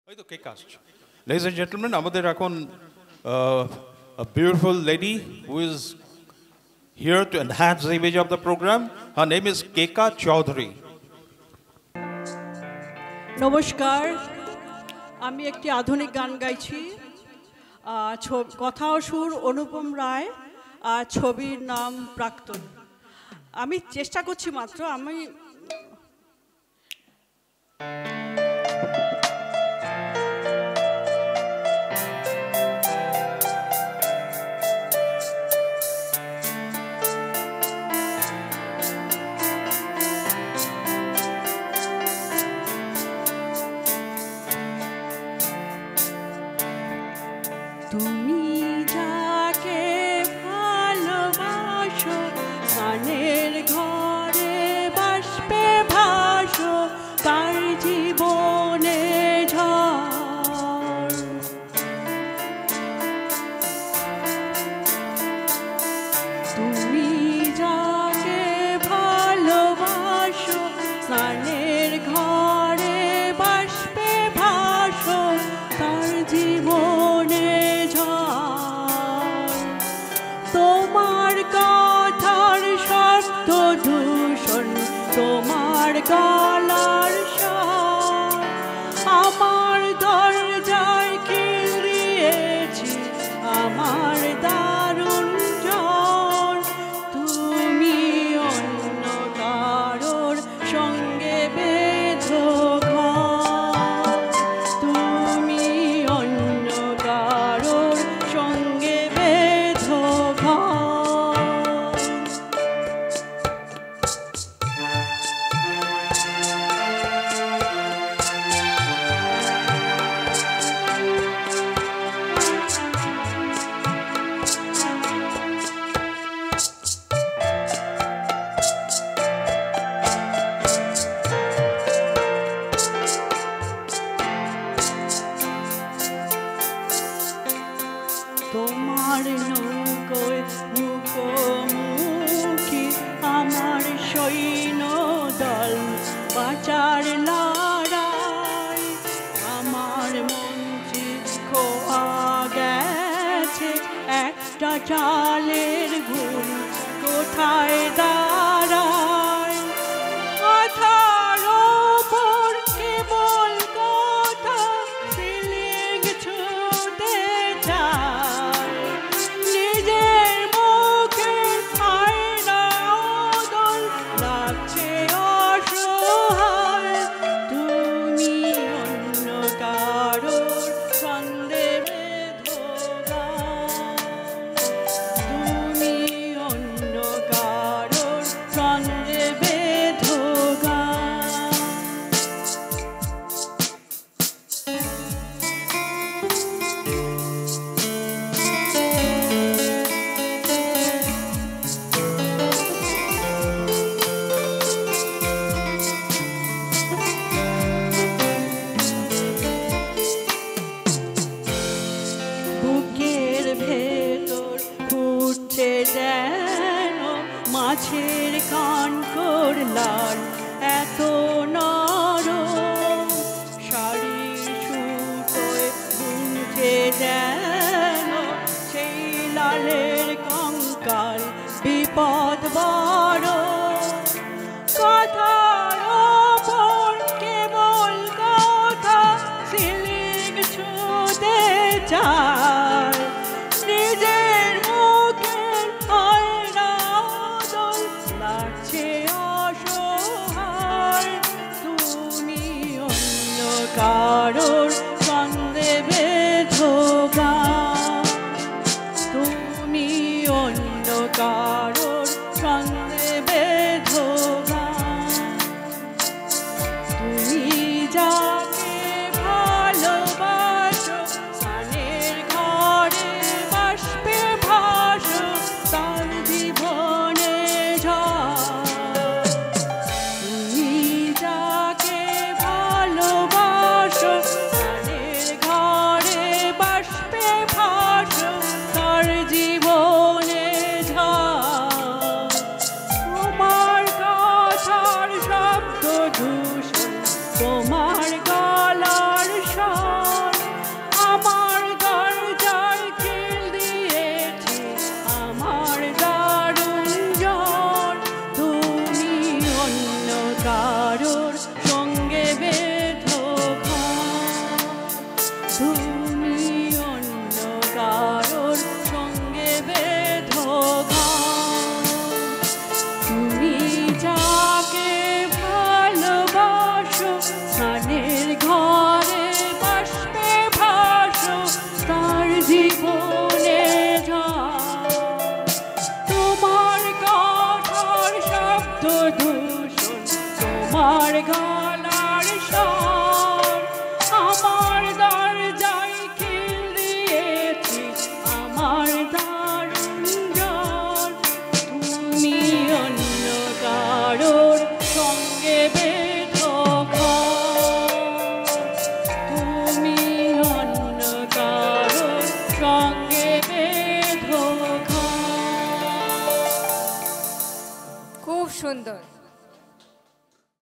Ladies and gentlemen, আমাদের এখন a beautiful lady who is here to enhance the image of the program. Her name is Keka Chaudhary. নমস্কার, আমি একটি আধুনিক গান গাইছি। কথা ও সুর অনুপম রায়, ছবির নাম প্রাক্তন। আমি চেষ্টা করছি মাত্র তুমি যাকে ভালোবাসো গানের ঘরে বাষ্পে ভাসো তার জীবনে ঝড়। তুমি যাকে ভালোবাসো গানের ঘরে বাষ্পে ভাসো তার জীবনে তোমার কথার শব্দ দূষণ তোমার গলার স্বর আমার দরজায় খিল দিয়েছি আমার দারুণ জ্বর। তুমি অন্য কারোর সঙ্গে বেঁধো ঘর, তুমি অন্য কারোর সঙ্গে বেঁধো তোমার নৌকোয় মুখোমুখি আমার সৈন্য দল বাঁচার লড়াই। আমার মন্ত্রী খোয়া গেছে একটা চালের ভুল কোথায় দাঁড়ায়। কথার ওপর কেবল কথা সিলিং ছুঁতে চায়, নিজের মুখে আয়না ওদল লাগছে অসহায়। তুমি অন্য কারোর ছন্দে বেঁধো গান, তুমি অন্য কারোর ছন্দে বেঁধো গান। বুকের ভেতর ফুটছে যেন মাছের কানকর লাল এত নরম, শাড়ি সুতোয় বুনছে যেন সেই লালের কঙ্কাল বিপদ বড়। কথার ওপর কেবল কথা সিলিং ছুঁতে চায়, নিজের মুখে আয়না ওদল লাগছে অসহায়। তুমি অন্য কারোর ছন্দে বেঁধো গান, তুমি অন্য কারোর ছন্দে বেঁধো গান। তুমি যাকে ভালোবাসো গানের ঘরে বাষ্পে ভাসো তার জীবনে ঝড়। তুমি যাকে ভালোবাসো তুমি অন্য কারোর সঙ্গে বেঁধো ঘর। তুমি যাকে ভালোবাসো স্নানের ঘরে বাষ্পে ভাসো তার জীবনে ঝড়। তোমার কথার শব্দ দূষণ, তোমার গলার স্বর আমার দরজায় খিল দিয়েছে আমার দারুণ জ্বর। তুমি অন্য কারোর সঙ্গে বেঁধো ঘর। তুমি অন্য কারোর সঙ্গে বেঁধো ঘর। খুব সুন্দর।